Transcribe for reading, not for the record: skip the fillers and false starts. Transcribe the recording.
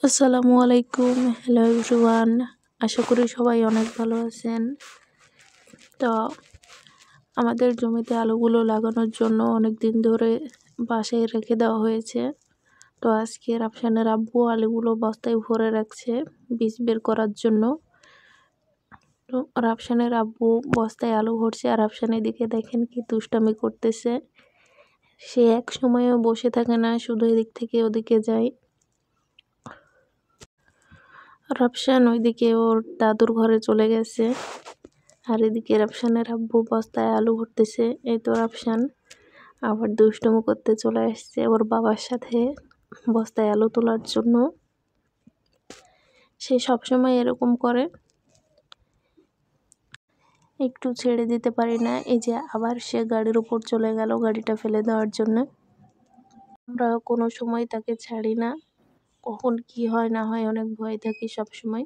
আসসালামু আলাইকুম। Hello everyone. আশা করি সবাই অনেক ভালো আছেন। তো আমাদের জমিতে আলুগুলো লাগানোর জন্য অনেক দিন ধরে বাসায় রেখে দেওয়া হয়েছে। তো আজকে রাফসানের আব্বু আলুগুলো বস্তায় ভরে রাখছে বীজ বের করার জন্য। তো রাফসানের আব্বু বস্তায় আলু ভরছে আর রাফসান এদিকে দেখেন কি দুষ্টামি করতেছে। সে এক সময়ও বসে থাকে না, শুধু এদিক থেকে ওদিকে যায়। রাফসান ওইদিকে ওর দাদুর ঘরে চলে গেছে, আর এদিকে রাফসানের আব্বু বস্তায় আলু ভরতেছে। এই তো রাফসান আবার দুষ্টুমি করতে চলে আসছে ওর বাবার সাথে বস্তায় আলু তোলার জন্য। সে সবসময় এরকম করে, একটু ছেড়ে দিতে পারি না। এই যে আবার সে গাড়ির উপর চলে গেল গাড়িটা ফেলে দেওয়ার জন্য। আমরা কোনো সময় তাকে ছাড়ি না, কখন কি হয় না হয় অনেক ভয় থাকি সবসময়।